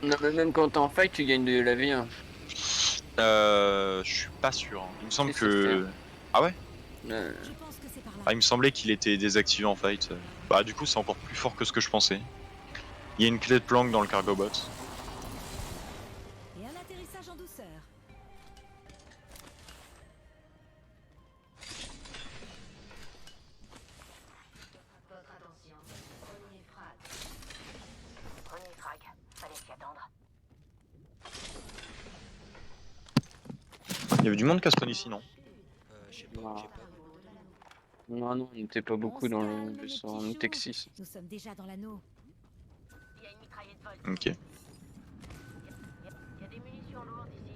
Non, mais même quand t'es en fight, tu gagnes de la vie. Hein. Je suis pas sûr. Hein. Il me semble Si, si, si. que... Ah ouais? Je pense que c'est par là. Ah, il me semblait qu'il était désactivé en fight. Bah du coup c'est encore plus fort que ce que je pensais. Il y a une clé de planque dans le cargo bot. Et un atterrissage en douceur. Votre attention. Premier frag. Premier frag. Fallait s'y attendre. Il y avait du monde qui a spawn ici, non? Je sais pas, Non. j'ai pas vu. Non, non, on n'était pas On beaucoup se dans le calme, mes vaisseau. petits On était que choux. 6. Nous sommes déjà dans l'anneau. Il y a une mitraillette Volt. Ok. Il y a des munitions lourdes ici.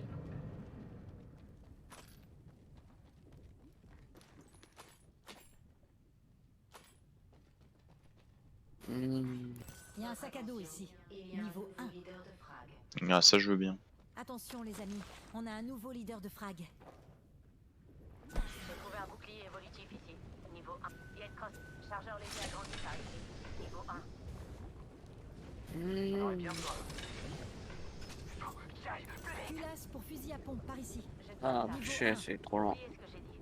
Hmm. Il y a un sac à dos ici. Niveau 1. Leader de frag. Ah ça je veux bien. Attention les amis, on a un nouveau leader de frag. J'ai trouvé un bouclier évolutif ici. Niveau 1. Il y a une crosse. Chargeur léger agrandi par ici. Niveau 1. Culasse pour fusil à pompe par ici. J'ai Ah, besoin de ça. chier, c'est trop lent. Oubliez ce que j'ai dit.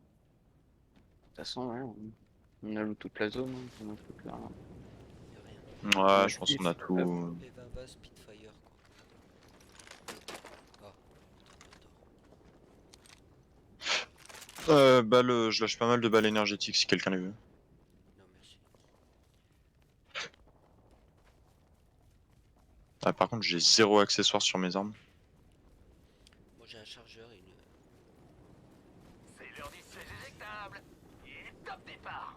De toute façon, ouais, on a loot toute la zone. Hein, on a toute la... Y'a rien. Ouais, je pense qu'on a tout. Et 20 balles Spitfire quoi. Ah, Je lâche pas mal de balles énergétiques si quelqu'un les veut. non merci. Ah, par contre, j'ai zéro accessoire sur mes armes. Moi j'ai un chargeur et une... C'est l'heure du siège éjectable. Et top départ.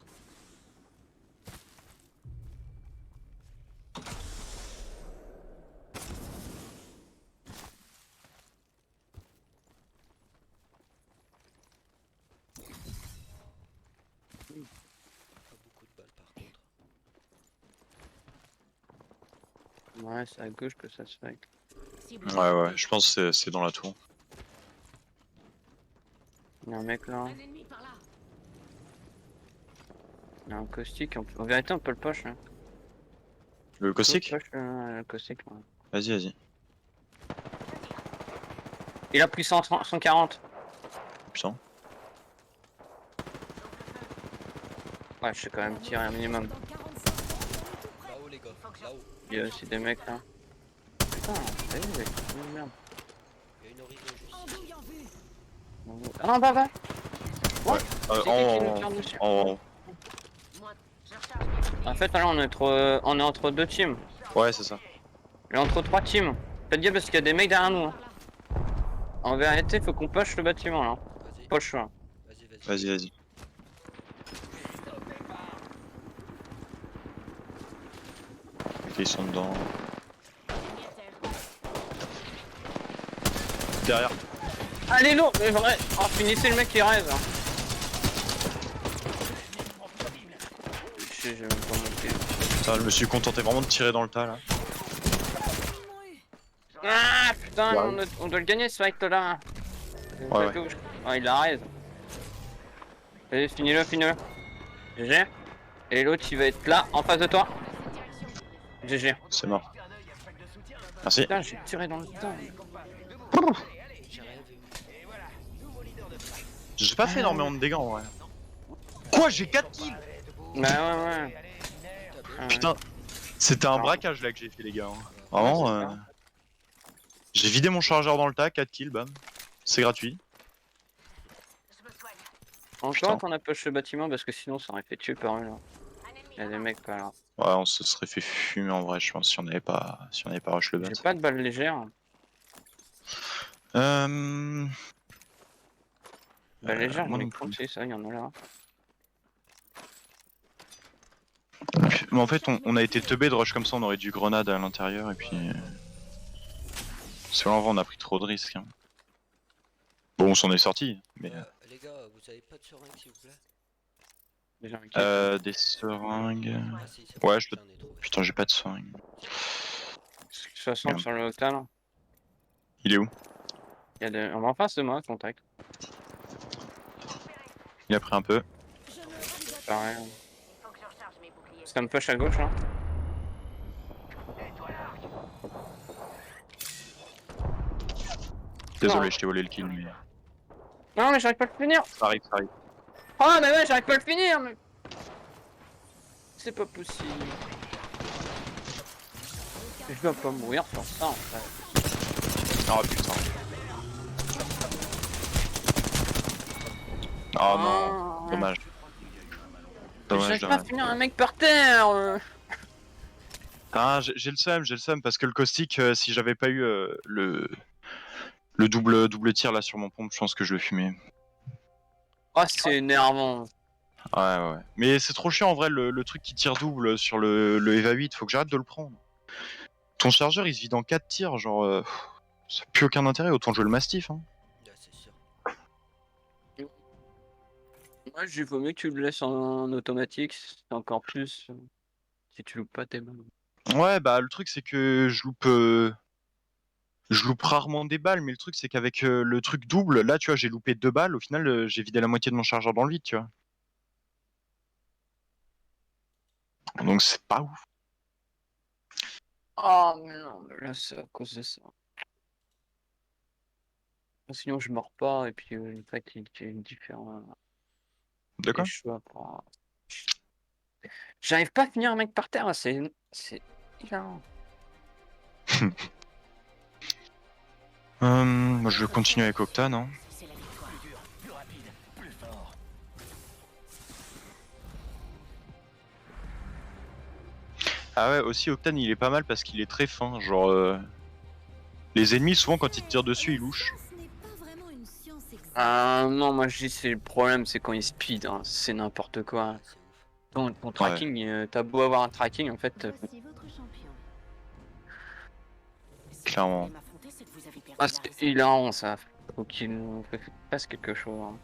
Pas beaucoup de balles par contre. Ouais, c'est à gauche que ça se fait. Cible Ouais, ouais, détectée. je pense que c'est dans la tour. Il y a un mec là. Un ennemi par là. Il y a un caustique. En vérité, on peut le push. Hein. Le caustique? Push, le caustique, ouais. Vas-y, vas-y. Il a pris 140. Putain. Ouais, je sais quand même tirer un minimum. Dans 45 secondes, on est tout prêt. Là-haut les gars, là-haut. Il y a aussi des mecs là. Putain, t'as vu, mec, merde. Il y a une horizon juste. Andouille en vue. Ah non, bah. Ouais. C'est qui nous tire dessus Moi, je recharge mes boucliers. En fait, là, on est entre deux teams. Ouais, c'est ça. Et entre trois teams. Faites gaffe parce qu'il y a des mecs derrière nous. Hein. Par là. En vérité, faut qu'on push le bâtiment là. Vas-y, Push là. vas-y. Vas-y, vas-y. Ok, ils sont dedans. Ennemi à terre. Derrière. Allez, lourd, mais vrai. Oh, finissez le mec qui rêve. Je sais, j'ai même pas monté. Putain, je me suis contenté vraiment de tirer dans le tas là. Ils m'ont eu. Ah putain, Ouais. on doit le gagner ce fight là. Ouais, Oh, il a raison. Allez, finis-le, finis-le. GG. Et l'autre, il va être là, en face de toi. GG. C'est mort. Merci. Putain, j'ai tiré dans le tas. J'ai rien vu. J'ai pas fait énormément de dégâts en vrai. Quoi, j'ai 4 kills? Bah ouais. Putain, c'était un braquage là que j'ai fait les gars. Hein. Vraiment, j'ai vidé mon chargeur dans le tas, 4 kills, bam. C'est gratuit. Je me soigne. Encore Putain. qu'on a push le bâtiment parce que sinon ça aurait fait tuer par eux là. Un ennemi Il y a des là-bas. mecs pas là. Ouais, on se serait fait fumer en vrai, je pense, si on n'avait pas rush le bat. J'ai pas de balles légères. Euh... Balles légères, moi j'en ai non plus. compté, ça, il y en a là. Mais en fait, on a été teubé de rush comme ça, on aurait du grenade à l'intérieur et puis. Parce que là, en vrai, on a pris trop de risques. Hein. Bon, on s'en est sorti, mais. Les gars, vous avez pas de seringue s'il vous plaît? Déjà un kill. Des seringues. Ah si, c'est Ouais, bon, je peux. j'en ai trouvé. Putain, j'ai pas de seringue. 60 sur le hôtel. Il est où? Il y a des... On va en face de moi, contact. Il a pris un peu. Je me suis battu. Pareil. Il faut que je recharge mes boucliers. Ça me push à gauche là. Désolé, Non. je t'ai volé le kill. Mais... Non mais j'arrive pas à le finir. Ça arrive, ça arrive. Oh mais ouais, j'arrive pas à le finir mais... C'est pas possible. Je dois pas mourir sur ça en fait. Oh putain. Oh non, dommage. Dommage, J'arrive pas à dommage. finir un mec par terre. Ah, j'ai le seum parce que le caustique, si j'avais pas eu le double tir là sur mon pompe, je pense que je le fumais. Oh c'est énervant. Ouais. Mais c'est trop chiant en vrai, le truc qui tire double sur le Eva 8, faut que j'arrête de le prendre. Ton chargeur il se vide en 4 tirs, genre. Ça n'a plus aucun intérêt, autant jouer le Mastiff. Hein. Ouais, c'est sûr. Moi j'ai vaut mieux que tu le laisses en automatique, c'est encore plus si tu loupes pas tes balles. Ouais, bah le truc c'est que je loupe rarement des balles, mais le truc c'est qu'avec le truc double, là tu vois, j'ai loupé 2 balles, au final j'ai vidé la moitié de mon chargeur dans le vide, tu vois. Donc c'est pas ouf. Oh mais non, mais là c'est à cause de ça. Sinon je mords pas et puis en fait il y a une différence. D'accord. Les choix pour... J'arrive pas à finir un mec par terre, c'est hilarant. Moi je vais continuer avec Octane. Hein. C'est la victoire. Plus dur, plus rapide, plus fort. Ah ouais, aussi Octane il est pas mal parce qu'il est très fin, genre les ennemis souvent quand ils te tirent dessus ils louchent. Ce n'est pas vraiment une science exacte. Ah non, moi je dis c'est le problème, c'est quand il speed, hein, c'est n'importe quoi. Ouais, c'est ouf. Ton tracking, t'as beau avoir un tracking en fait. Voici votre champion. Clairement. Ah, c'est hilarant ça. Faut qu'il fasse quelque chose. Hein.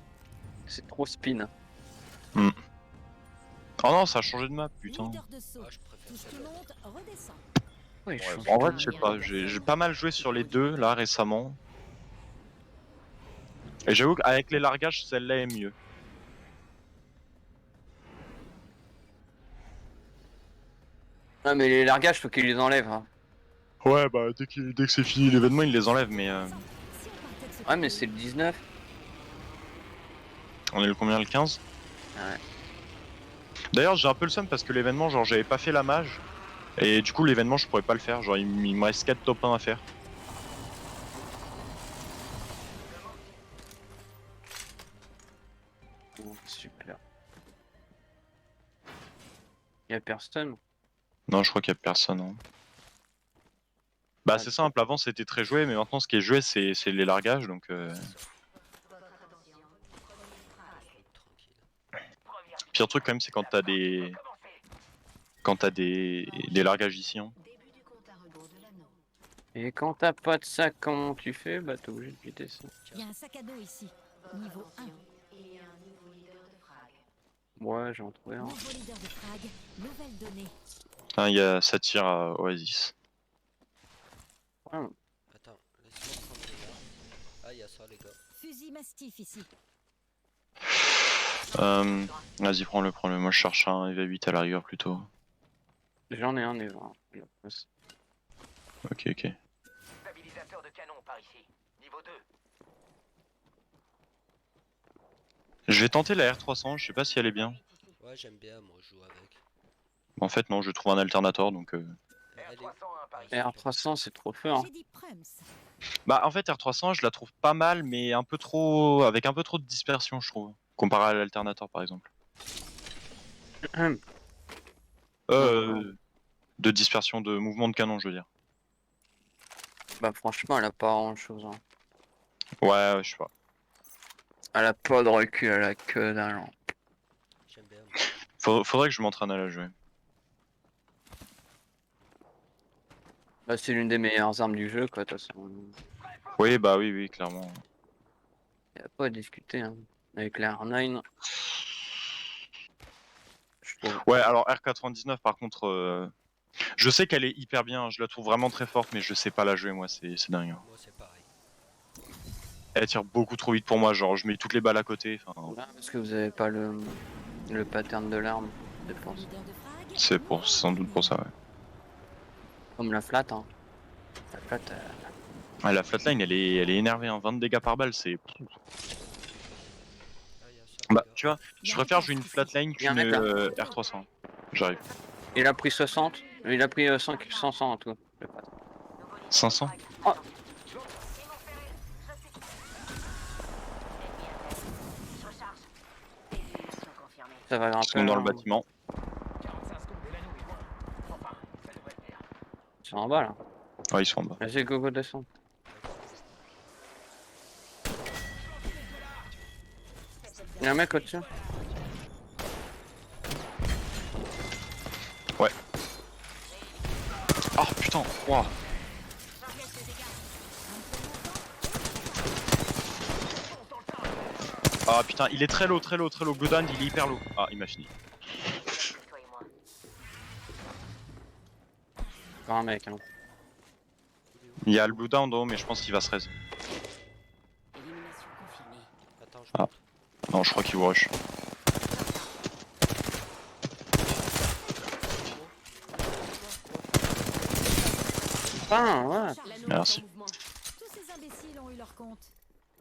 C'est trop spin. Oh non, ça a changé de map, putain. Leader de saut. Ah, je préfère Tout ce qui celle-là. monte, redescend. Ouais, je En vrai, je sais pas, j'ai pas mal joué sur les deux là récemment. Et j'avoue qu'avec les largages, celle-là est mieux. Ah mais les largages, faut qu'il les enlève. Hein. Ouais, bah dès que c'est fini l'événement, il les enlève, mais Si on partait de ce Ouais mais côté, c'est le 19. on est le combien, le 15? Ouais. D'ailleurs, j'ai un peu le seum parce que l'événement, genre j'avais pas fait la mage. Et du coup, l'événement, je pourrais pas le faire. Genre, il me reste 4 top 1 à faire. Oh, super. Y'a personne. Non, je crois qu'il y a personne. Hein. Bah, c'est simple, avant c'était très joué, mais maintenant ce qui est joué, c'est les largages. Donc, Tranquille. pire truc, quand même, c'est quand t'as des. Quand t'as des largages ici. Hein. Et quand t'as pas de sac, comment tu fais? Bah t'es obligé de buter ça. il y a un sac à dos ici. Niveau 1. Ouais, j'en trouvais un. Nouveau leader de frag. Nouvelle donnée. Ah, il y a ça tire à Oasis. Ouais. Attends, laisse-moi prendre les gars. Ah, il y a ça, les gars. Fusil mastif ici. Vas-y, prends-le. Moi, je cherche un EV 8 à la rigueur plutôt. J'en ai un des 20. Ok. Stabilisateur de canon par ici. Niveau 2. Je vais tenter la R300, je sais pas si elle est bien. Ouais, j'aime bien, moi, je joue avec. En fait, non, je trouve un alternator donc. Elle est... R301 par ici. Et R300 c'est trop fort. J'ai dit Prums. Bah, en fait, R300, je la trouve pas mal, mais un peu trop. Avec un peu trop de dispersion, je trouve. Comparé à l'alternator par exemple. De dispersion de mouvement de canon, je veux dire. Bah franchement elle a pas grand chose. Hein. Ouais, je sais pas. Elle a pas de recul, elle a que dalle. J'aime bien, moi. Faudrait que je m'entraîne à la jouer. Bah c'est l'une des meilleures armes du jeu quoi de toute façon. Oui, bah oui, clairement. Y'a pas à discuter hein. Avec la R9. Je trouve. Ouais, alors R99 par contre, je sais qu'elle est hyper bien, je la trouve vraiment très forte, mais je sais pas la jouer moi, c'est dingue. Hein. Moi, c'est pareil. Elle tire beaucoup trop vite pour moi, genre je mets toutes les balles à côté. Enfin, Ah, parce que vous avez pas le pattern de l'arme, je pense. Leader de frag. c'est pour, sans doute pour ça, ouais. Comme la flat, hein. La flat, Ah, la flatline, elle est énervée, hein. 20 dégâts par balle, c'est. Ah, il y a ça, Bah, les gars. tu vois, Y je a un préfère casque jouer une ici. flatline Y a un qu'une mec là. R300. J'arrive. il a pris 60, il a pris 500 en tout. Le pattern. Nouveau leader 500. de frag. Oh. Attention. Simon Ferré, je suis... Ennemi à terre. Je recharge. Élimination confirmée. Ça va Ils grimper. sont dans le hein. bâtiment. 45 secondes de l'anneau est loin. Enfin, ça devrait le faire. Ils sont en bas là. Ouais, ils sont en bas. Vas-y, go, descend. Il y a un mec au-dessus. Ouais. Ah putain, waouh. Ah putain, il est très low, très low, très low. Godand, il est hyper low. Ah, il m'a fini. Toi et moi. Encore un mec. Hein. Il y a le blue down en haut, mais je pense qu'il va se raise. Élimination confirmée. Attends, je Ah. monte. Non, je crois qu'il vous rush. Ah, ouais. L'anneau Merci. est en mouvement. Tous ces imbéciles ont eu leur compte.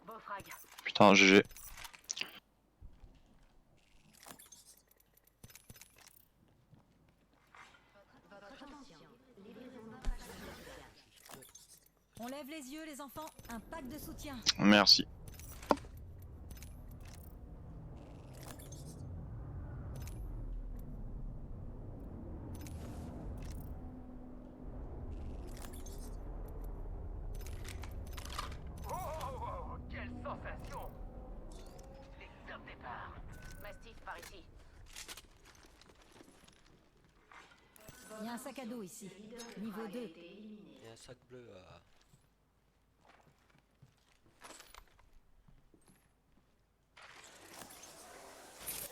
Beau frag. Putain, GG. On lève les yeux, les enfants. Un pack de soutien. Merci. Oh, quelle sensation! Les top départ. Mastiff par ici. Il y a un sac à dos ici. Niveau 2. Il y a un sac bleu à...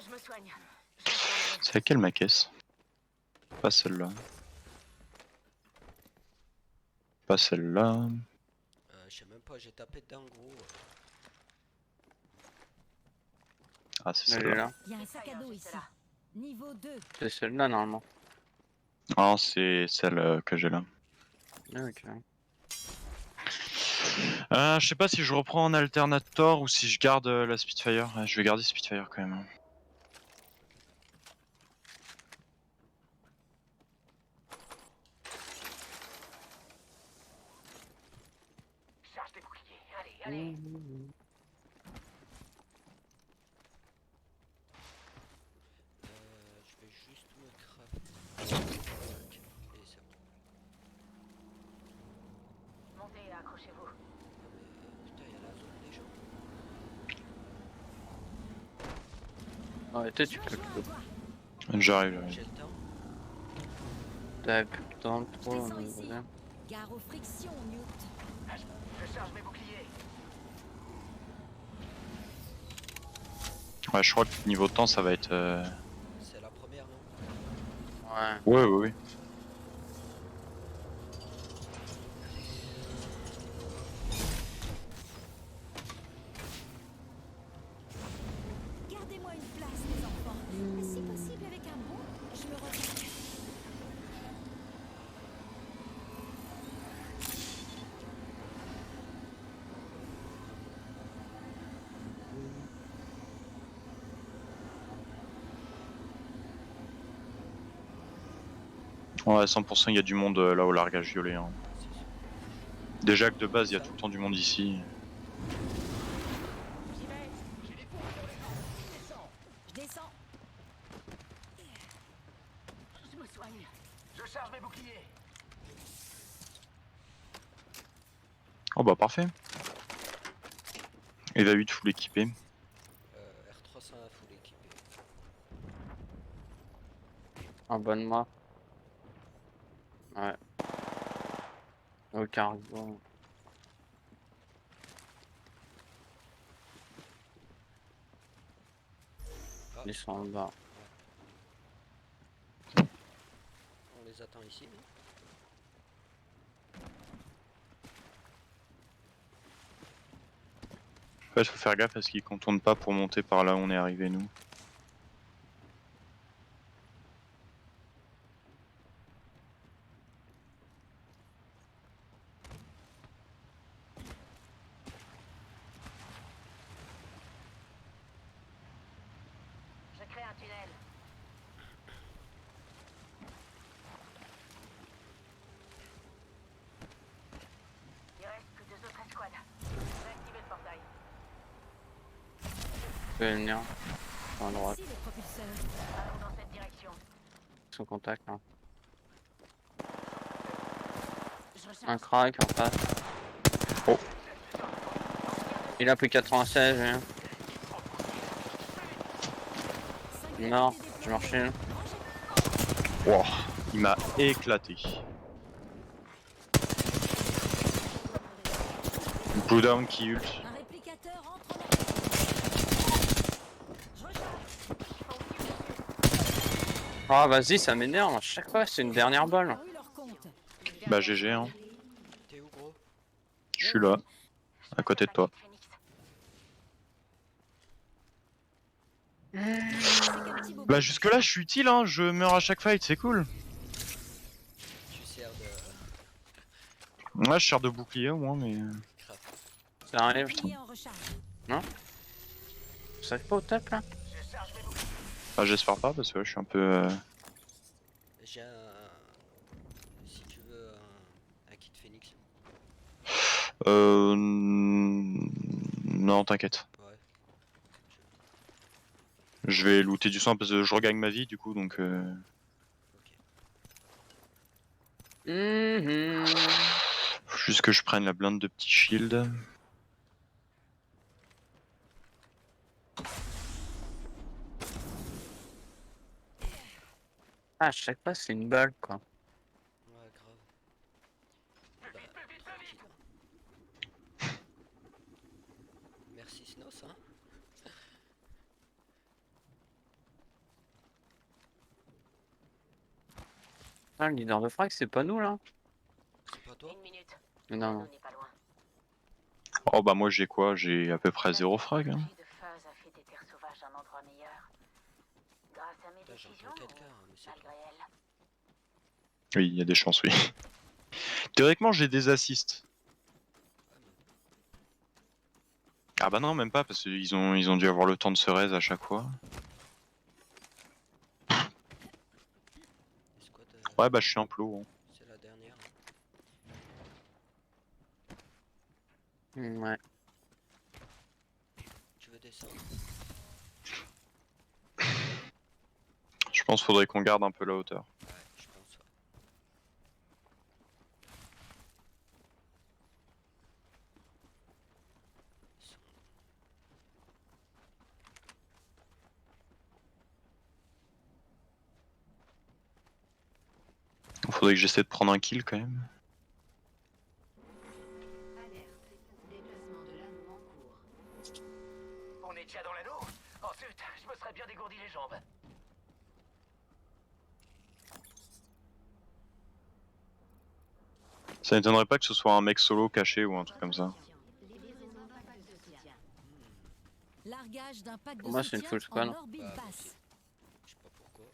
Je me soigne. C'est laquelle ma caisse? Pas celle-là. Pas celle-là. Je sais même pas, j'ai tapé dedans gros. Ah, c'est Elle est celle-là. là. Il y a un sac à dos ici. Niveau 2. C'est celle-là normalement. Ah, c'est celle que j'ai là. Ah, ok. Je sais pas si je reprends en alternator ou si je garde la Spitfire. Ouais, je vais garder Spitfire quand même. Charge des boucliers. Allez. Je vais juste me crafter. Et c'est bon. Montez et accrochez-vous. Putain, il y a la zone déjà. Ouais, tu peux. J'arrive, j'arrive. J'ai le temps. T'as plus de temps trop. Descends on est ici. bien. Gare aux frictions, Newt. Je charge mes boucliers. Ouais, je crois que niveau de temps, ça va être. C'est la première, non? Ouais. Ouais, ouais, ouais. Gardez-moi une place, les enfants. Si possible, avec un bon, je me reviens. Ouais, 100%, il y a du monde là au largage violet. Hein. C'est sûr. Déjà que de base, il y a tout le temps du monde ici. J'y vais. J'ai des points sur les jambes. Descends. Je descends. Je me soigne. Je charge mes boucliers. Oh bah parfait. Eva 8 full équipé. R300 à full équipé. Abonne-moi. Ouais. Au cargo. Ah, Ils sont en bas. on les attend ici, non? Ouais, faut faire gaffe parce qu'ils contournent pas pour monter par là où on est arrivé nous. Je crée un tunnel. Il reste que 2 autres escouades. J'ai activé le portail. Je vais venir. À droite, Ici les propulseurs. Allons dans cette direction. son contact là. Je Un recharge. crack en face. Oh. Il a pris 96, hein. Non, je marchais. Wow, il m'a éclaté. Blue down qui ult. Un réplicateur entre en opération. Je recharge. Ah vas-y, ça m'énerve à chaque fois, c'est une dernière balle. Ils ont eu leur compte. Bah GG hein. T'es où, gros? Je suis là, à côté de toi. C'est qu'un petit bobo. Bah jusque là je suis utile hein, je meurs à chaque fight, c'est cool. Tu sers de. Moi je sers de bouclier au moins mais... Crap. Ça arrive, Bouclier en recharge. ça arrive pas au top là. Enfin j'espère pas parce que là, je suis un peu... J'ai un. Si tu veux, un kit Phoenix. Non t'inquiète. Ouais. Je vais looter du sang parce que je regagne ma vie du coup donc... Ok. Faut juste que je prenne la blinde de petit shield. Ah, à chaque fois c'est une balle quoi. Ouais, grave. Bah, tranquille, hein. Merci Snos, hein. Ah, le leader de frag, c'est pas nous là. C'est pas toi? Une minute. Non, non. On n'est pas loin. Oh bah moi j'ai quoi? J'ai à peu près 0 frag. Hein. La de phase a fait des terres sauvages un endroit meilleur. Grâce à mes Putain, décisions j'entends quelqu'un, ou mais c'est malgré elle. Oui, il y a des chances, oui. Théoriquement j'ai des assists. Ah bah non, même pas, parce qu'ils ils ont dû avoir le temps de se raise à chaque fois. Escouade, Ouais bah je suis un plot. Hein. c'est la dernière. Ouais. Tu veux descendre? Je pense qu'il faudrait qu'on garde un peu la hauteur. Ouais, je pense. Ouais. Ils sont- Faudrait que j'essaie de prendre un kill quand même. On est déjà dans l'anneau? Ensuite, je me serais bien dégourdi les jambes. Ça m'étonnerait pas que ce soit un mec solo caché ou un truc comme ça. Largage d'un pack de Pour moi, c'est une soutien full squad. en orbite Bah, moi basse. aussi. Je sais pas pourquoi.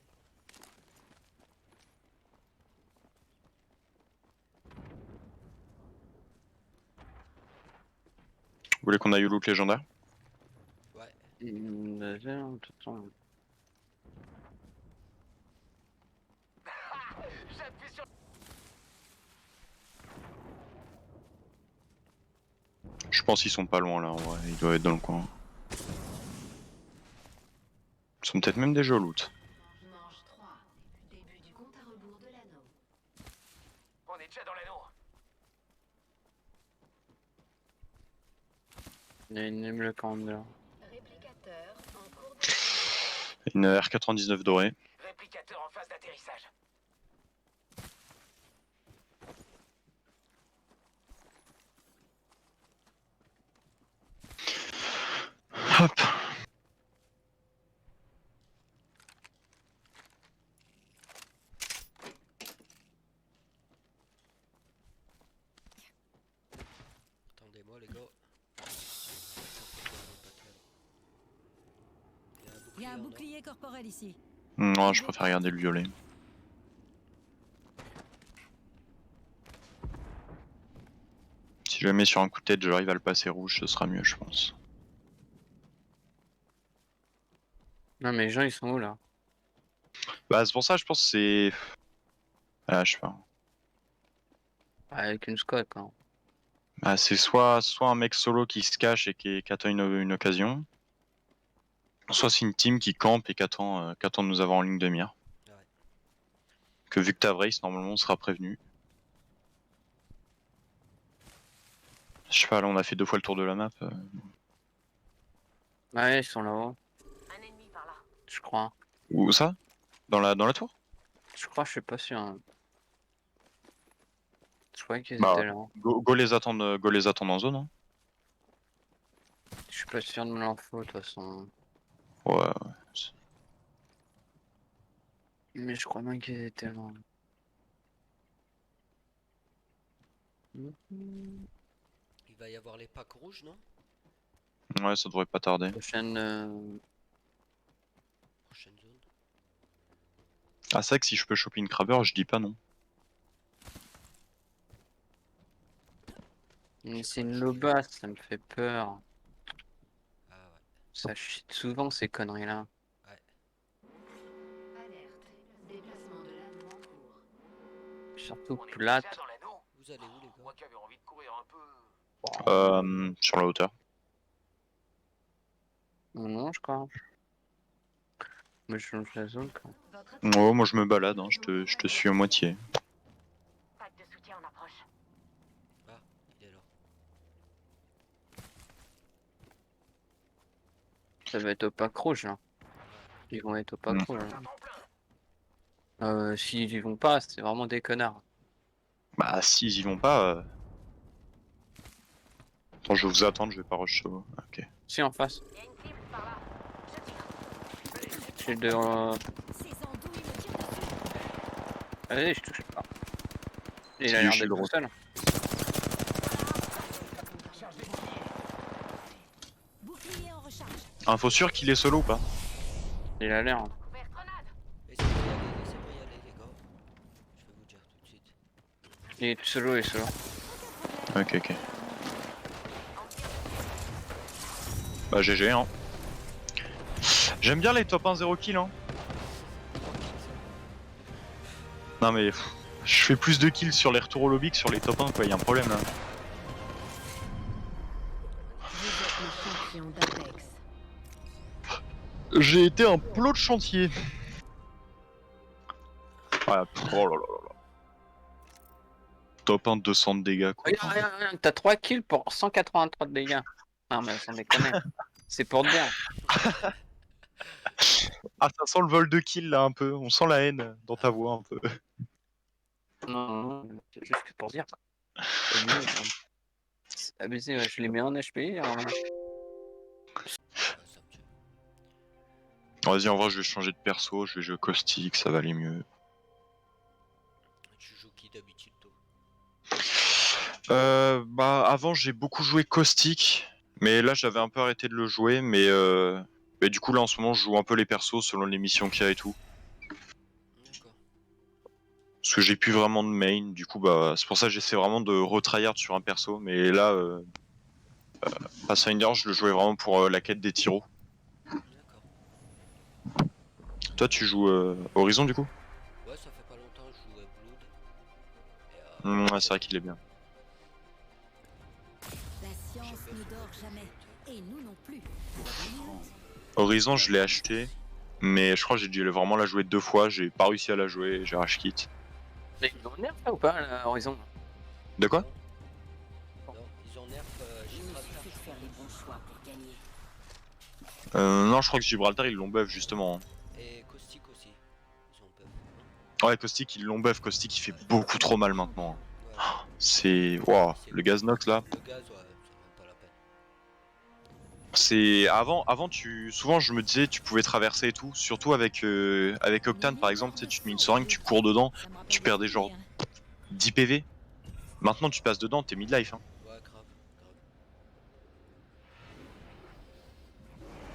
Vous voulez qu'on aille au loot légendaire? Ouais. J'appuie sur... Je pense qu'ils sont pas loin là, en vrai. Ils doivent être dans le coin. Ils sont peut-être même déjà au loot. Manche 3. Début du compte à rebours de l'anneau. On est déjà dans l'anneau. Il y a une émule commander. Réplicateur en cours de... Une R99 dorée. Réplicateur en phase d'atterrissage. Hop. Attendez-moi, les gars. y a un non. bouclier corporel ici. Non, je préfère garder le violet. Si je le mets sur un coup de tête, j'arrive à le passer rouge, ce sera mieux, je pense. Non, mais les gens, ils sont où là? Bah, c'est pour ça, je pense que c'est. Ah, je sais pas. Avec une squad, quoi. Bah, c'est soit un mec solo qui se cache et qui attend une occasion, soit c'est une team qui campe et qui attend de nous avoir en ligne de mire. Ouais. Que vu que t'as Vrace, normalement on sera prévenu. Je sais pas, là on a fait 2 fois le tour de la map. Ouais, ils sont là-haut, Un ennemi par là. je crois. Où ça dans la tour? Je crois, je suis pas sûr. Hein. Je croyais qu'ils Bah, étaient là. go les attendre en zone. Hein. Je suis pas sûr de l'info, de toute façon. Ouais. Mais je crois bien qu'ils étaient là. Il va y avoir les packs rouges, non? Ouais, ça devrait pas tarder. Prochaine. Prochaine zone. Ah, c'est vrai que si je peux choper une crabber, je dis pas non. Mais c'est une lobasse, ça me fait peur. Ah ouais. Ça chie souvent ces conneries-là. Alerte. Déplacement de l'anneau en cours. Surtout On est plate. déjà dans l'anneau. Vous allez où les gars? Moi qui avais envie de courir un peu. Sur la hauteur. Non, je crois. Mais je change la zone, quoi. Votre Ouais, moi je me balade, hein, je te suis à moitié. Pack de soutien en approche. Il est là. Ça va être au pack rouge, là. Ils vont être au pack rouge. Là. S'ils y vont pas, c'est vraiment des connards. Bah, s'ils y vont pas. Attends, je vais vous attendre, je vais pas rush solo. Ok. Si, en face. Il y a une cible par là. Je tire. J'ai de. Ces andouilles me tirent dessus. Allez, je touche pas. Il C'est a du l'air shield d'être tout rose. seul. Bouclier en recharge. Info sûr qu'il est solo ou pas? Il a l'air. Hein. Couvert grenade. Laissez-moi y aller, les gars. Je vais vous dire tout de suite. Il est solo, il est solo. Ok, ok. Bah, GG, hein. J'aime bien les top 1 0 kill, hein. Non, mais je fais plus de kills sur les retours au lobby que sur les top 1, quoi. Y'a un problème là. Vous êtes le champion d'Apex. J'ai été un plot de chantier. Ouais, oh là là là là. Top 1 200 de dégâts, quoi. Regarde, t'as 3 kills pour 183 de dégâts. Non, mais sans déconner. C'est pour te dire. Ah, ça sent le vol de kill là un peu. On sent la haine dans ta voix un peu. Non, c'est juste pour dire. C'est abusé, hein. C'est abusé, ouais. Je les mets en HP. Alors... Ah, ça me tue. Vas-y, en vrai, je vais changer de perso. Je vais jouer caustique, ça va aller mieux. Tu joues qui d'habitude, toi? Bah, avant, j'ai beaucoup joué caustique. Mais là, j'avais un peu arrêté de le jouer. Mais du coup, là, en ce moment, je joue un peu les persos selon les missions qu'il y a et tout. D'accord. Parce que j'ai plus vraiment de main. Du coup, bah, c'est pour ça que j'essaie vraiment de retryhard sur un perso. Mais là, Pathfinder, je le jouais vraiment pour la quête des tyros. D'accord. Toi, tu joues Horizon, du coup? Ouais, ça fait pas longtemps que je jouais Blood. Ouais, c'est vrai qu'il est bien. La science ne dort jamais. Et nous non plus. Horizon, je l'ai acheté. Mais je crois que j'ai dû vraiment la jouer 2 fois. J'ai pas réussi à la jouer. J'ai rage kit. Mais ils ont nerf là ou pas, là, Horizon? De quoi? Non, ils ont nerf Gibraltar. Faire les bons choix pour gagner. Non, je crois que Gibraltar, ils l'ont buff justement. Et Caustic aussi. Ils ont buff. Ouais, Caustic, ils l'ont buff. Caustic, il fait beaucoup trop mal maintenant. Ouais. C'est. Waouh, le gaz nox là. Le gaz, ouais, ça vaut pas la peine. C'est. Avant, souvent, je me disais, tu pouvais traverser et tout. Surtout avec Octane par exemple. Tu sais, tu te mets une seringue, tu cours dedans, tu perds des genres 10 PV. Maintenant, tu passes dedans, t'es midlife. Hein. Ouais, grave.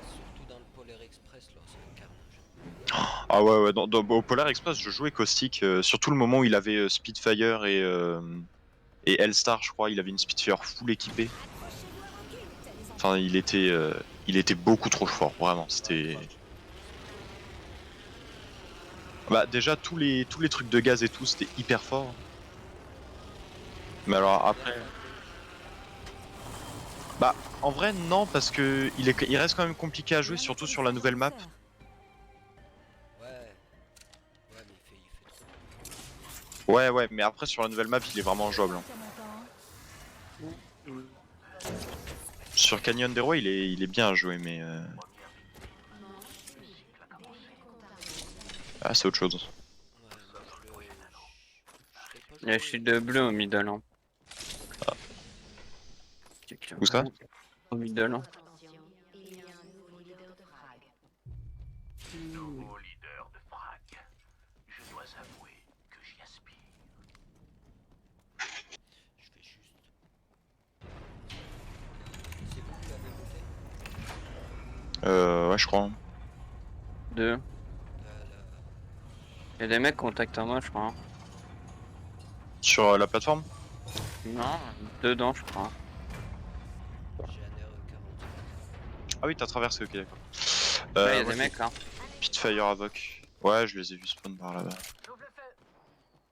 Surtout dans le Polaire Express, là, c'est Ah ouais, ouais, au Polar Express, je jouais Caustic, surtout le moment où il avait Spitfire et Hellstar, je crois, il avait une Spitfire full équipée. Accrochez-vous à vos kilts, les enfants. Enfin, il était beaucoup trop fort, vraiment. C'était. Bah, déjà, tous les trucs de gaz et tout, c'était hyper fort. Mais alors après. Bah, en vrai, non, parce que il reste quand même compliqué à jouer, surtout sur la nouvelle map. Ouais. Ouais, mais il fait trop. Ouais, ouais, mais après, sur la nouvelle map, il est vraiment jouable, hein. Sur Canyon des Rois, il est bien à jouer, mais. Ah, c'est autre chose. Ouais, moi je l'ai pas Il y a joué. shield bleu au middle. Hein. Où ça? Au middle. Hein. Attention, il y a un nouveau leader de frag. Nouveau leader de frag. Je dois avouer que j'y aspire. Je fais juste. C'est vous qui l'avez voté? Ouais, je crois, hein. Deux. La... Il y a des mecs contact à moi, je crois. Hein. Sur la plateforme? Non, dedans, je crois. J'ai un R40. Ah oui, t'as traversé, ok, d'accord. Là, il y a moi, des mecs là. Spitfire Havoc. Ouais, je les ai vus spawn par là-bas. J'ouvre le feu.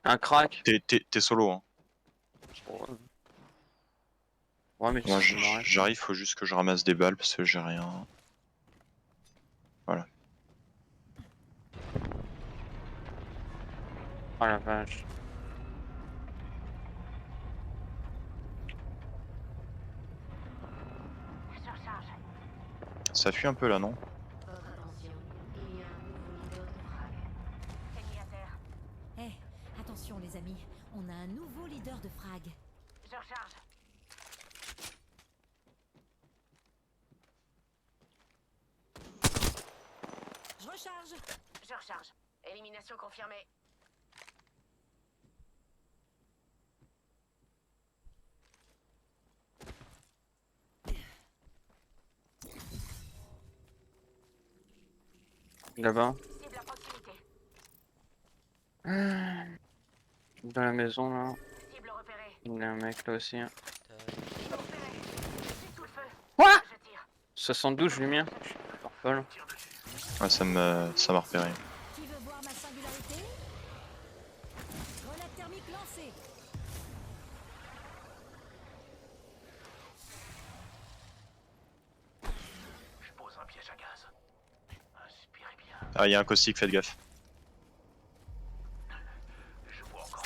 Un crack. T'es solo, hein. Ouais, mais Moi, c'est marrant. j'arrive, faut juste que je ramasse des balles parce que j'ai rien. Voilà. Oh la vache. Surcharge. Ça fuit un peu là, non? Votre attention, il y a un nouveau leader de frag. Ennemi à terre. Eh, attention les amis, on a un nouveau leader de frag. Je recharge. Je recharge. Je recharge. Élimination confirmée. Là-bas. Cible à proximité. Dans la maison là. Cible repérée. Il y a un mec là aussi. Hein. Cible repérée. Je suis sous le feu. Quoi? Je tire. 72 lumière. Purple. Ouais, ça m'a repéré. Qui veut voir ma singularité? Grenade thermique lancée. Je pose un piège à gaz. Inspirez bien. Ah, il y a un caustique, faites gaffe. Je vois encore.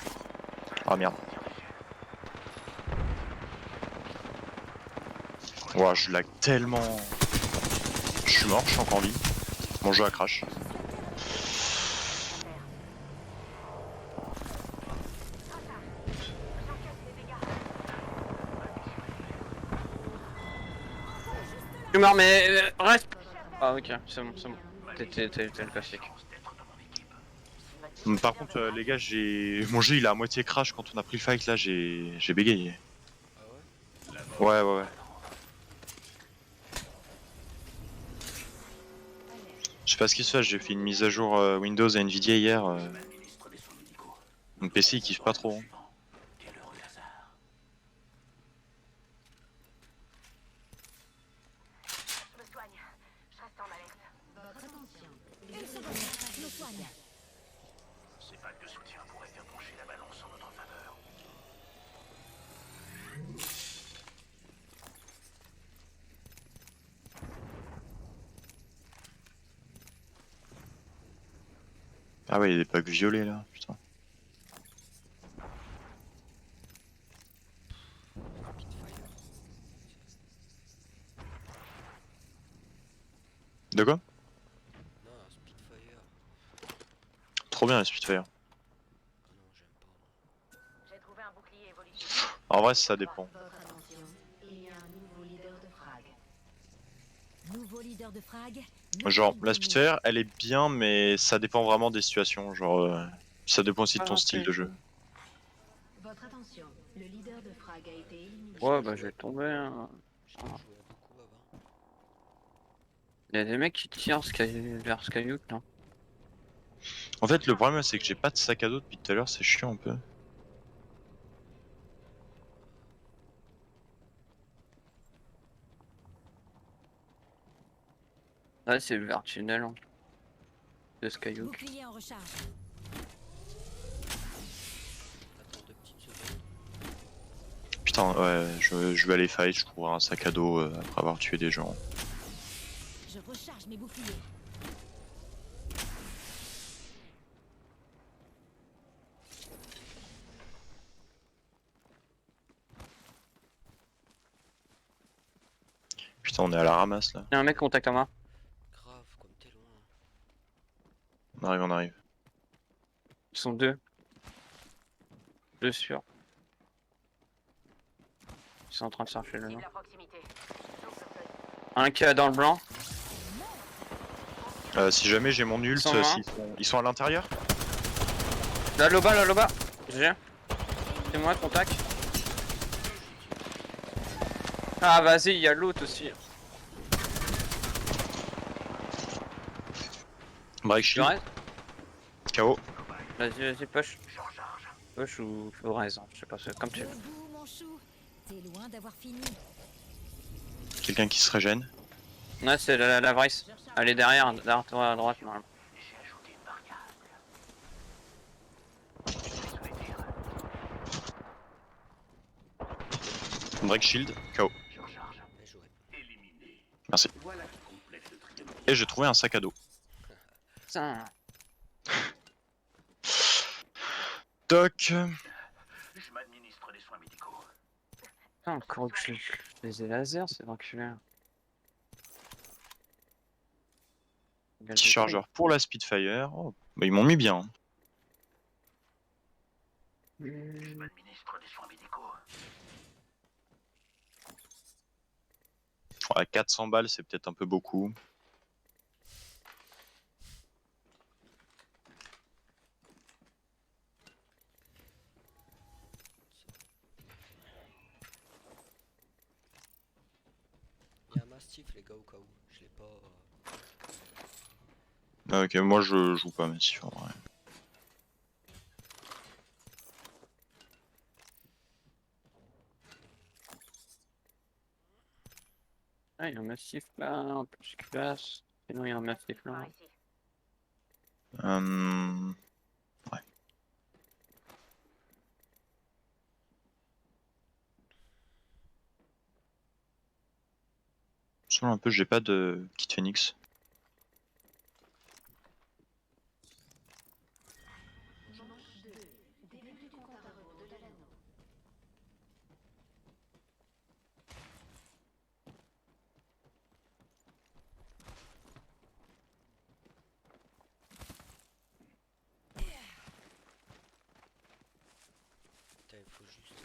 Ah merde. Ouah, je lag tellement. Je suis mort, je suis encore en vie. Mon jeu a crash. J'encaisse les dégâts. Je suis mort, mais reste. Ah, ok, c'est bon, c'est bon. T'es le classique. Par contre, les gars, mon jeu il est à moitié crash quand on a pris le fight là, j'ai bégayé. Ah ouais? Ouais, ouais, ouais. Je sais pas ce qui se passe, j'ai fait une mise à jour Windows et Nvidia hier. Mon PC il kiffe pas trop. Hein. Quel heureux hasard. Je me soigne. Je reste en alerte. Votre attention, Une seconde, je me soigne. Ces balles de soutien pourraient faire pencher la balance en notre faveur. Ah ouais, il y a des packs violets là, putain. De quoi? Non, un Spitfire. Trop bien les Spitfire. Ah non, j'aime pas. J'ai trouvé un bouclier évolutif. En vrai, ça dépend. votre attention, il y a un nouveau leader de frag. Nouveau leader de frag. Genre, nouvelle la donnée. Spitfire, elle est bien, mais ça dépend vraiment des situations. Genre, ça dépend aussi de ton Ah, style ok. de jeu. Votre attention, le leader de frag a été éliminé. Ouais, bah je vais tomber. Hein. J'ai joué beaucoup avant. Il y a des mecs qui tirent vers Skyhook là. En fait, le problème c'est que j'ai pas de sac à dos depuis tout à l'heure, c'est chiant un peu. Ouais, c'est le vert tunnel hein, de Skyhook. Bouclier en recharge. Attends 2 petites secondes. Putain, ouais, je vais aller fight, je trouverai un sac à dos après avoir tué des gens. Je recharge mes boucliers. Putain, on est à la ramasse là. Y'a un mec contact à moi. Grave, comme t'es loin. On arrive, on arrive. Ils sont deux. Deux sûrs. Ils sont en train de chercher le nom. Cible à proximité. Souffle feu. Un qui est dans le blanc. Si jamais j'ai mon ult, Ils sont loin. ils sont à l'intérieur. Là, là, bas. J'ai. C'est moi, contact. Ah, vas-y, il y a l'autre aussi. Break Tu shield, restes. KO. Vas-y, push. Push ou Flores, hein, je sais pas, c'est comme tu veux. Debout, mon chou. T'es loin d'avoir fini. Quelqu'un qui se régène. Ouais, c'est la Vrice. Elle est derrière toi à droite, normalement. J'ai ajouté une variable. Break shield, KO. Je recharge. Bien joué. Éliminé. Merci. Voilà qui complète le triomphe. Et j'ai trouvé un sac à dos. Putain. Toc. Je m'administre des soins médicaux. Putain, encore que je les ai laser, c'est enculé. Petit chargeur pour la Spitfire. Oh, bah ils m'ont mis bien. Je m'administre des soins médicaux. Ouais, 400 balles, c'est peut-être un peu beaucoup. Il y a un mastif les gars au cas où. Je l'ai pas. Ah, ok, moi je joue pas Massif en vrai. Ah, il y a un massif là, un peu de classe. Sinon, il y a un massif Par là. ici. Ouais. Selon un peu, j'ai pas de kit Phoenix. Manche 2. Début du compte à rebours de l'anneau. Putain, il faut juste.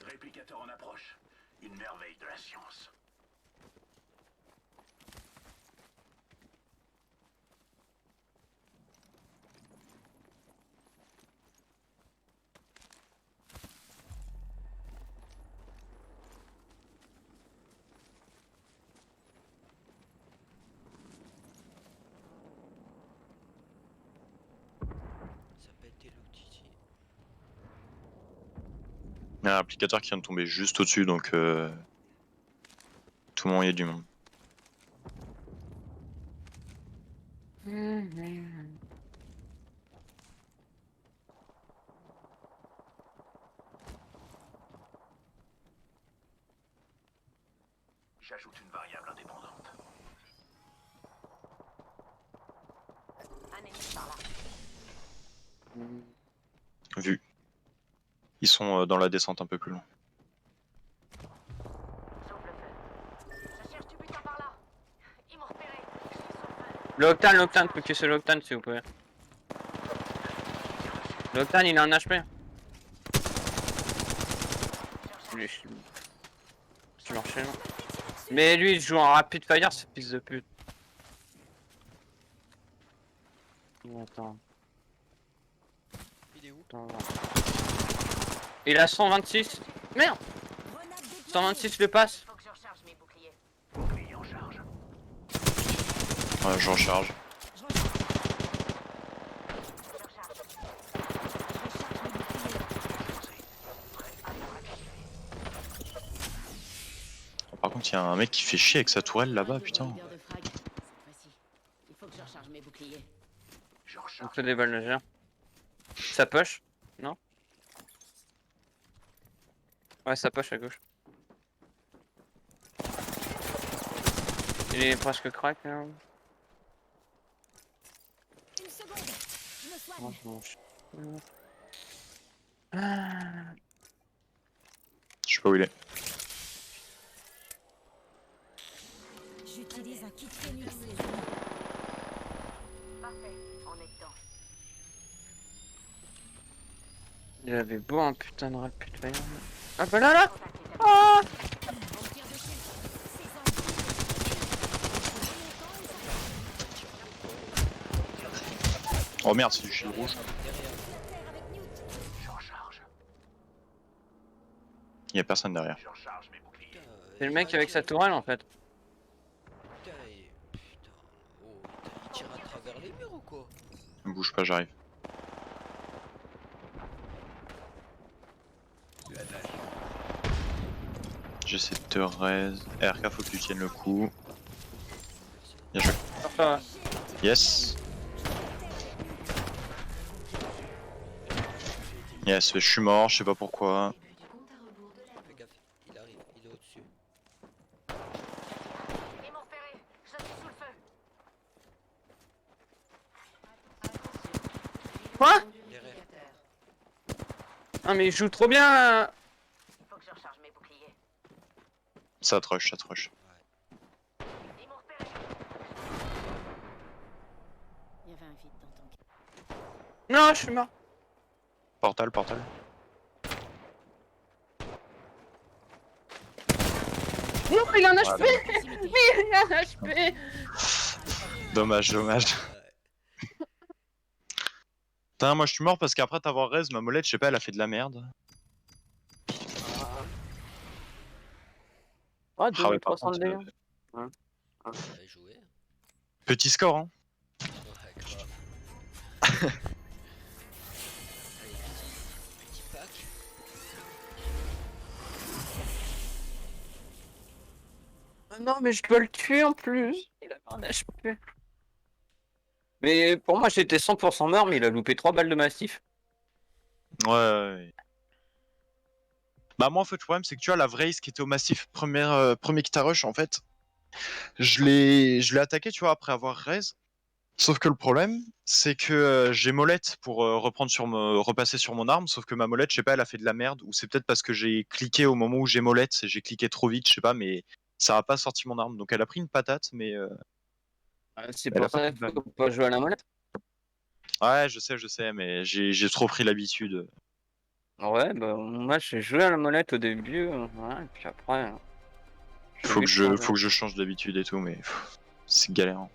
Réplicateur en approche. Une merveille de la science. Ça n'a pas été l'outil. Il y a un applicateur qui vient de tomber juste au-dessus, donc tout le monde y est du monde. J'ajoute une variable indépendante. Un ennemi par là. Vu. Ils sont dans la descente un peu plus loin. Souffle feu. Je cherche du butin par là. Ils m'ont repéré. Je suis souffle feu. L'Octane, faut que c'est l'Octane s'il vous plaît. L'Octane, il a un HP. Lui, je l'enchaîne. Mais lui, il joue en rapid fire, ce fils de pute. Attends. Il est où? Attends. Il a 126. Merde, Grenade déployée. 126 le passe. Faut que je recharge mes boucliers. Ouais, je recharge. Je recharge. Je recharge mes boucliers. Par contre, il y a un mec qui fait chier avec sa tourelle là-bas, putain. Leader de frag. Cette fois-ci, il faut que je recharge mes boucliers. Je On recharge. fait des balles légères. Ça push? Non? Ouais, ça push à gauche. Il est presque crack là. Une seconde. Je me soigne. Non, non, Ah. Je sais pas où il est. J'utilise un kit Phoenix. Parfait, on est dedans. Il avait beau un putain de rapid fire. Ah bah là! Contact les amis. Ah! On tire dessus. Ces Oh merde, c'est du shield rouge. terre avec Newt. Je recharge. Il y a personne derrière. Je recharge mes boucliers. Putain, C'est le il mec va avec sa tirer. tourelle en fait. Putain, putain. Oh, il tire à travers les murs ou quoi? Ne bouge pas, j'arrive. J'essaie de te raise. RK, faut que tu tiennes le coup. Bien joué. Enfin, Yes. Yes, je suis mort, je sais pas pourquoi. Début du compte à rebours de la Fais gaffe, il arrive, il est au-dessus. Ils m'ont repéré. Je suis sous le feu. quoi? Derrière. Ah mais il joue trop bien là. Faut que je recharge mes boucliers. Ça te rush, ça te rush. Ils m'ont repéré. Il y avait un vide dans ton cœur. Non, je suis mort. Portal, portal. Non, il a un HP. Proximité. Il a un HP. Dommage, dommage. Ouais. Putain, moi je suis mort parce qu'après t'avoir raise, ma molette, je sais pas, elle a fait de la merde. Ah, Ah ouais, par 2300 de contre, dégâts. Bien joué. petit score, hein. Ouais, grave. Allez, petit pack. Ah non, mais je dois le tuer en plus. Il a un HP. Mais pour moi, j'étais 100% mort, mais il a loupé 3 balles de massif. Ouais, ouais, ouais. Bah moi en fait le problème c'est que tu vois la Vraise qui était au massif premier Kita Rush en fait je l'ai attaqué tu vois après avoir raise. Sauf que le problème c'est que j'ai molette pour repasser sur mon arme, sauf que ma molette je sais pas elle a fait de la merde ou c'est peut-être parce que j'ai cliqué au moment où j'ai molette, j'ai cliqué trop vite je sais pas mais ça a pas sorti mon arme donc elle a pris une patate mais C'est elle pour a pas ça fait de qu'il mal. faut pas jouer à la molette. Ouais je sais mais j'ai trop pris l'habitude. Ouais, bah moi j'ai joué à la molette au début, ouais, et puis après, j'ai vite changé. Faut que je change d'habitude et tout mais c'est galère. Hein.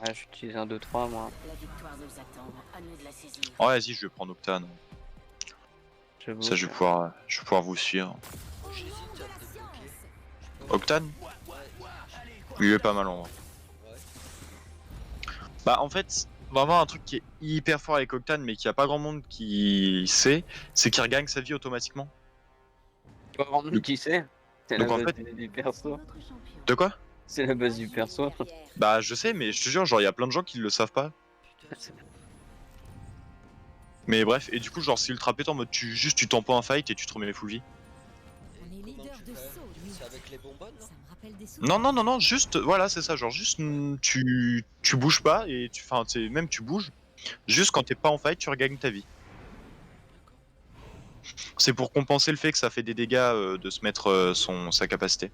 Ouais, j'utilise un 2-3 moi. La victoire nous attend. À nous de la saisir. Ouais vas-y je vais prendre Octane. J'avoue Ça que- je vais pouvoir vous suivre. Moi j'hésite à le débloquer. Je sais pas. Octane Ouais. il est pas mal en vrai. Ouais. Bah en fait, vraiment un truc qui est hyper fort avec Octane mais qu'il n'y a pas grand monde qui sait, c'est qu'il regagne sa vie automatiquement. Pas grand monde qui sait. C'est la Donc en base fait- du perso. Votre champion. De quoi? C'est la base du perso. Bah je sais mais je te jure genre il y a plein de gens qui le savent pas. Putain, c'est ouf. Mais bref, et du coup genre c'est ultra pétant en mode tu tampes pas un fight et tu te remets full vie. On est Comment leader tu de fais? saut, lui. C'est avec les bonbonnes, non? Ça me rappelle des Non, juste voilà c'est ça, genre juste tu bouges pas et enfin même tu bouges, juste quand t'es pas en fight tu regagnes ta vie. C'est pour compenser le fait que ça fait des dégâts de se mettre sa capacité.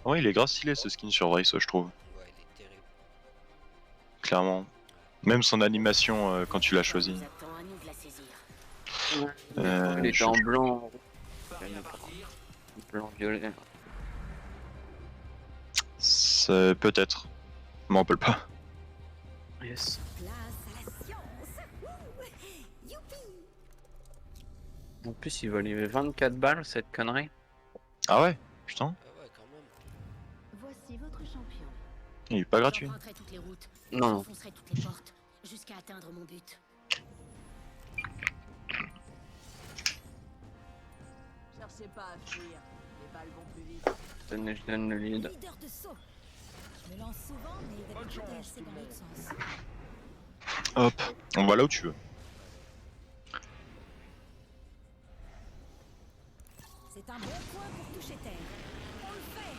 Ouais, il est grave stylé ce skin sur Vrace, je trouve. Ouais, il est terrible. Clairement. Même son animation quand tu l'as choisi. Nous attend à nous de la saisir. Il était je- en blanc. Blanc violet. C'est peut-être. Je m'en rappelle pas. Yes. Place à la science. Ouh, youpi. En plus, il valait 24 balles cette connerie. Ah ouais? Putain, Ah ouais, quand même. Voici votre champion. il est pas gratuit. J'emprunterai toutes les routes. Non, non. J'enfoncerai toutes les portes. Jusqu'à atteindre mon but. Cherchez pas à fuir, les balles vont plus vite. Je donne le lead. Leader de saut. Je me lance souvent, mais d'habitude, c'est dans l'autre sens. Hop, on va là où tu veux. C'est un bon point pour toucher terre. On le fait.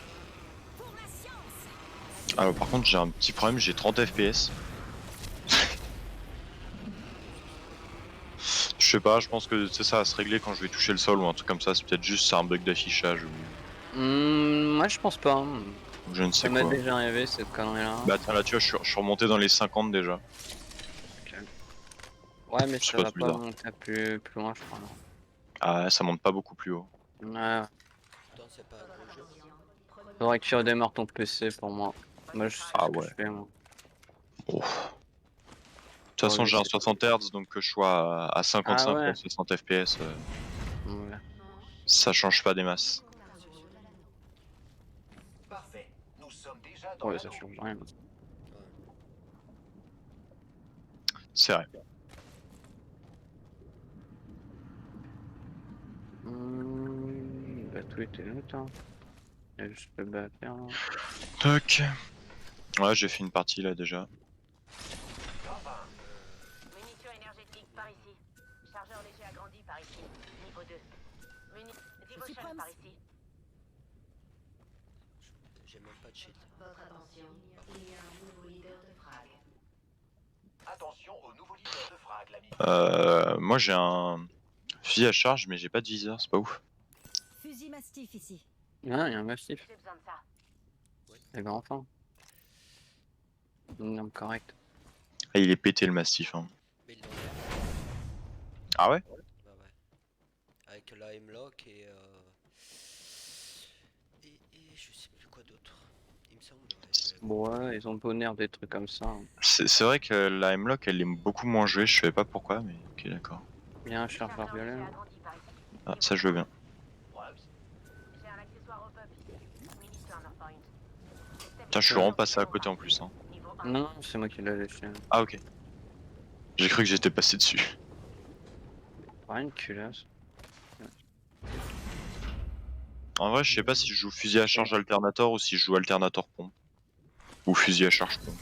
Pour la science. Alors par contre j'ai un petit problème, j'ai 30 FPS. Je sais pas, je pense que c'est ça à se régler quand je vais toucher le sol ou un truc comme ça, c'est peut-être juste un bug d'affichage ou Moi, je pense pas. je ne sais Ça m'est quoi. déjà arrivé cette connerie là. Bah tiens là tu vois, je suis remonté dans les 50 déjà. Ouais, mais je sais ça pas, va c'est pas bizarre. monter plus loin, je crois. non. Ah ça monte pas beaucoup plus haut. Ouais, Pourtant, c'est pas un gros jeu. faudrait que tu redémarres ton PC pour moi. Moi, je sais Ah ce que ouais. je fais, moi. Oh. De toute façon Ouais, j'ai un c'est- 60 Hz donc que je sois à 55 Ah ouais. ou 60 FPS, Ouais. ça change pas des masses. Parfait. Nous sommes déjà dans Ouais, l'anneau. ça change rien. C'est vrai. Bah, tout était là, hein. Il y a juste le bas à faire. Là. Toc. Ouais j'ai fait une partie là déjà. Munitions énergétiques par ici. Chargeur léger agrandi par ici. Niveau 2. Devotion par ici. J'ai même pas de shit. Votre attention, il y a un nouveau leader de frag. Attention au nouveau leader de frag, l'ami. Moi j'ai un fusil à charge mais j'ai pas de viseur, c'est pas ouf. Fusil mastif ici. Ouais, il y a un massif. J'ai besoin de ça. Les grands enfants. Une arme correcte. Ah, il est pété le massif hein. Mais ils l'ont l'air. Ah ouais? Bah ouais. Avec la M-Lock et je sais plus quoi d'autre. Il me semble. Ouais, ils ont beau nerf des trucs comme ça. C'est vrai que la M-Lock elle est beaucoup moins jouée, je sais pas pourquoi mais ok d'accord. Il y a un chargeur violet. léger là. agrandi par ici. Ah ça je veux bien. J'ai un accessoire au pop ici. Munitions armor point. Putain je suis vraiment passé à côté en plus hein. Niveau 1. Non, non, c'est moi qui l'ai léché. Ah ok. J'ai cru que j'étais passé dessus. Pas une culasse. En vrai je sais pas si je joue fusil à charge alternator ou si je joue alternator pompe. Ou fusil à charge pompe.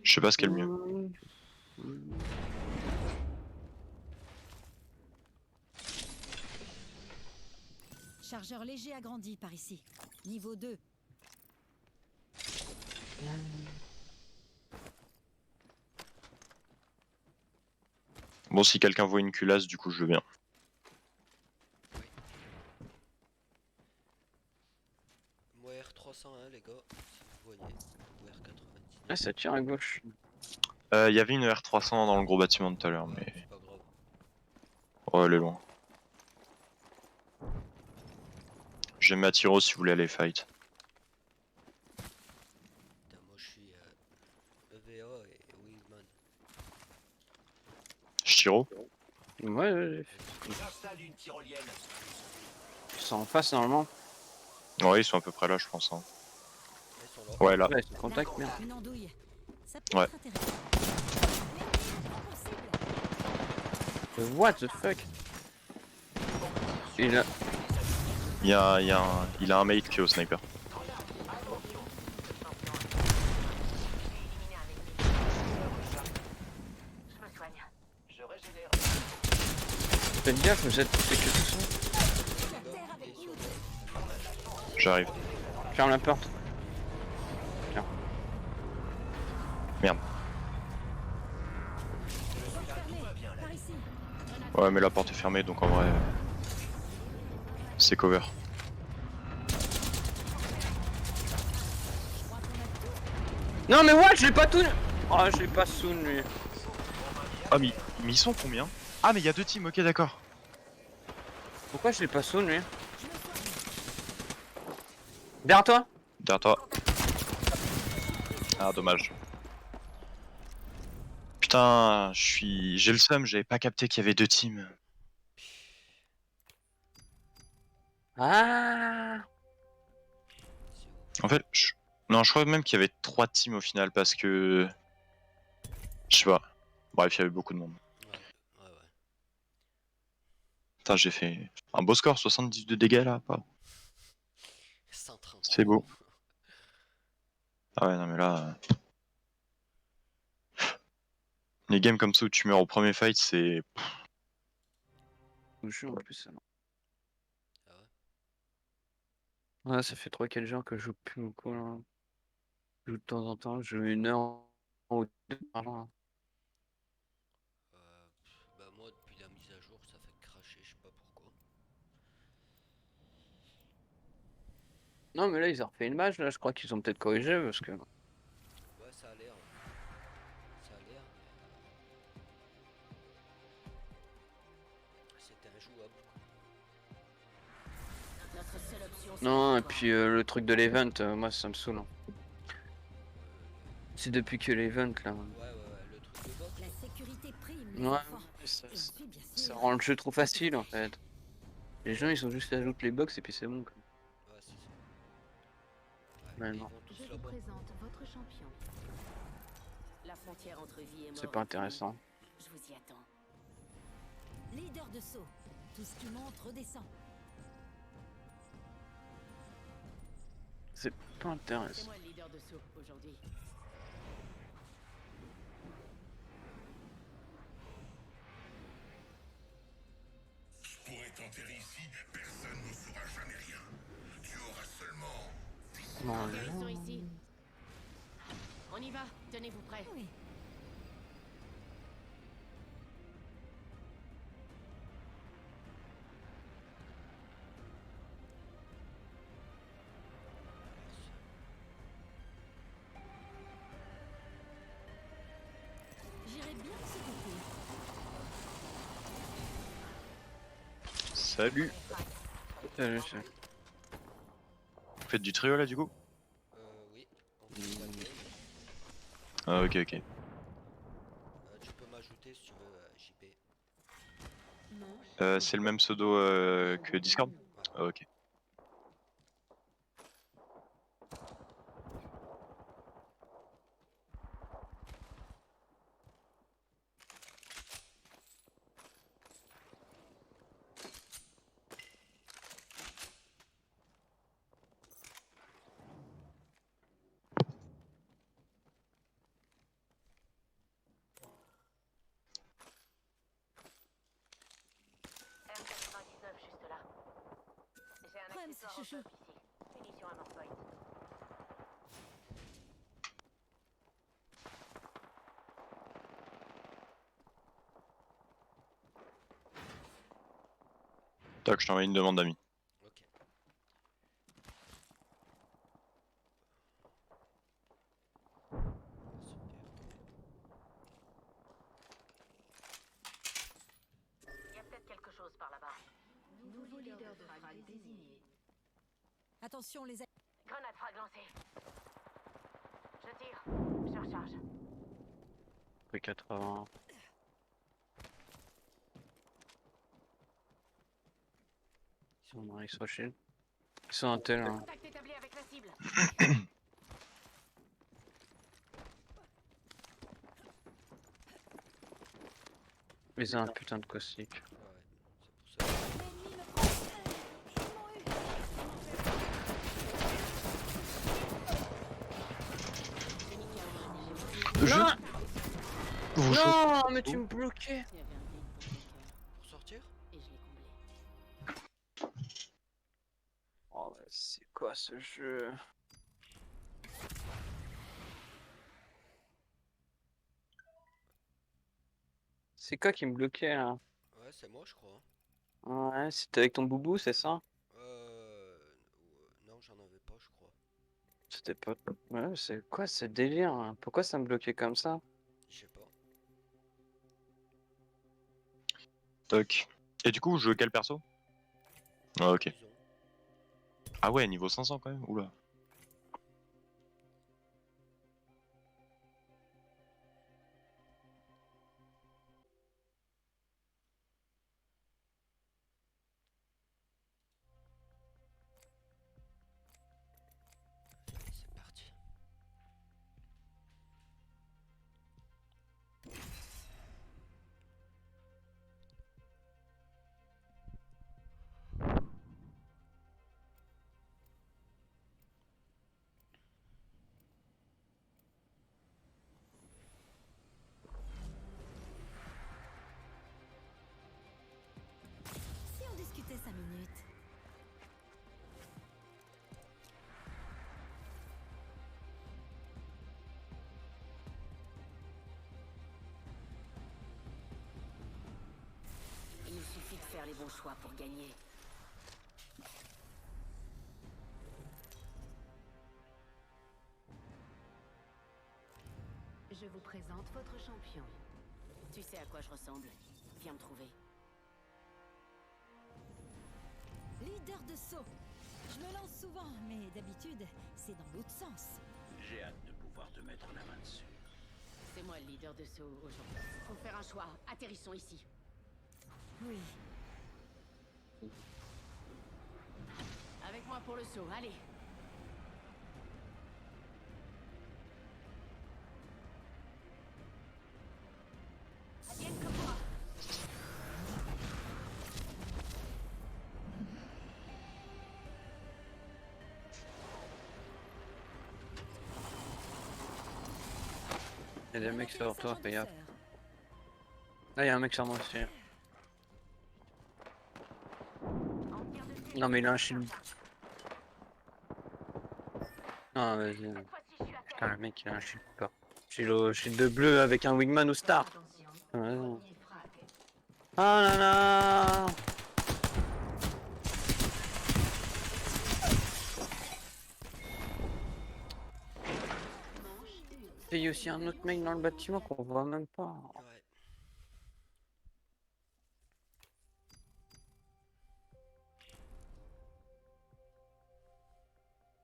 Je sais pas ce qu'est le mieux. Chargeur léger agrandi par ici. Niveau 2. Bon si quelqu'un voit une culasse du coup je veux bien. Moi R301 les gars, si vous voyez. Ou R99. Ah, ça tire à gauche. Il y avait une R300 dans le gros bâtiment tout à l'heure Ouais, mais... c'est pas grave. Oh elle est loin. J'ai ma tiro si vous voulez aller fight. Putain, moi je suis EVA et Wingman. Je tiro. Ouais, J'installe une tyrolienne. ils sont en face normalement. Ouais ils sont à peu près là je pense hein. Ils sont là. Ouais là. Ouais, c'est contact, merde. Une andouille. Ça peut Ouais. être intéressant. What the fuck? Il a... Il a un mate qui est au sniper. Je me soigne. Je régénère. Faites gaffe, vous êtes c'est que tout ça. J'arrive. Ferme la porte. Merde. Par ici. Ouais mais la porte est fermée donc en vrai... C'est cover. Non mais what, je l'ai pas tout. Oh, je l'ai pas soon lui. Ah, mais ils sont combien? Ah, mais il y a 2 teams, ok, d'accord. Pourquoi je l'ai pas soon lui? Derrière toi. Derrière toi. Ah, dommage. Putain, j'ai le seum, j'avais pas capté qu'il y avait 2 teams. Ah. En fait, non, je crois même qu'il y avait 3 teams au final parce que. Je sais pas. Bref, il y avait beaucoup de monde. Ouais, ouais. Putain, j'ai fait un beau score, 70 de dégâts là, pas. 133. C'est beau. Ah ouais, non, mais là. Les games comme ça où tu meurs au premier fight, c'est. Je joue en plus. Alors. Ah ouais. Ouais, ça fait 3-4 jours que je joue plus beaucoup là. Je joue de temps en temps, je joue 1 heure ou 2 par jour. Hein. Bah moi depuis la mise à jour ça fait cracher, je sais pas pourquoi. Non mais là ils ont refait une match là, je crois qu'ils ont peut-être corrigé parce que. Ouais ça a l'air. Ça a l'air mais c'était injouable quoi. Notre seule option, c'est Non, la et victoire. puis le truc de l'event, moi ça me saoule. Hein. C'est depuis que l'event là. Ouais, le truc de bot. La sécurité prime, les Ouais, enfants. ça, Et puis, bien ça sûr, rend le jeu trop facile en fait. Les gens ils ont juste ajouté les box et puis c'est bon quoi. Ouais c'est ça. Ouais, Ouais, et ils non. vont Je tous vous là-bas. présente votre champion. La frontière entre vie et mort. C'est pas est intéressant. finie. Je vous y attends. leader de saut. Tout ce qui monte redescend. C'est pas C'est intéressant. moi le leader de saut aujourd'hui. Pour être enterré ici, personne ne saura jamais rien. Tu auras seulement Non, Ils sont ici. On y va. Tenez-vous prêts. Oui. J'irai bien de ce côté. Salut. salut, salut. Vous faites du trio là du coup? Oui, on fait la game. Ah, ok, ok. Tu peux m'ajouter si tu veux JP. Non. C'est le même pseudo que Discord? Ah, ok. M99 juste là. J'ai un Prends, accessoire chouchou. en top ici. Munitions à Morphoid. Tac, je t'envoie une demande d'amis. Ok. Il y a peut-être quelque chose par là-bas. Nouveau leader de frag désigné. Attention les amis. Grenade frag lancée. Je tire. Je recharge. P 80. Ils sont shield. Ils sont un tel. Hein. Contact établi avec la cible. Ils ont un putain de caustique. Ouais, c'est pour ça. L'ennemi me prend. Ils m'ont eu. Non, Vous non, mais tu me bloquais. Il y avait un vide dans ton cœur. Pour sortir? Et je l'ai comblé. Oh, ouais, c'est quoi ce jeu? C'est quoi qui me bloquait là? Ouais, c'est moi je crois. Ouais, c'était avec ton boubou, c'est ça? Non, j'en avais pas, je crois. C'était pas. Ouais, c'est quoi ce délire, hein? Pourquoi ça me bloquait comme ça? Je sais pas. Toc. Et du coup, je joue quel perso? Ah, ok. Ils ont- Ah ouais, niveau 500 quand même. Oula. Allez, c'est parti. Si on discutait 5 minutes. Il nous suffit de faire les bons choix pour gagner. Je vous présente votre champion. Tu sais à quoi je ressemble. Viens me trouver. Leader de saut. Je me lance souvent, mais d'habitude, c'est dans l'autre sens. J'ai hâte de pouvoir te mettre la main dessus. C'est moi le leader de saut aujourd'hui. Faut faire un choix. Atterrissons ici. Oui. Avec moi pour le saut. Allez. Advienne comme moi. Il y a des On mecs appelle sur ça toi, en fais gaffe. douceur. Là, il y a un mec sur moi aussi. Empire de T. Non, mais il a un shield. Non, vas-y. Cette fois-ci, je suis à Putain, terre. le mec, il a un shield pas. Shield de bleu avec un wingman ou star. Attention, Ouais. premier frag. Ah là là! Manche 1. Il y a aussi un autre mec dans le bâtiment qu'on voit même pas. Ouais.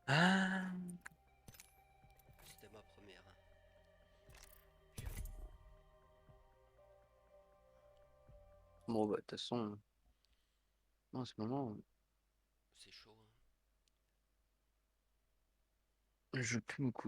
Ah. C'était ma première. Hein. Bon, bah, de toute façon, en ce moment, C'est chaud. Hein. je joue plus beaucoup.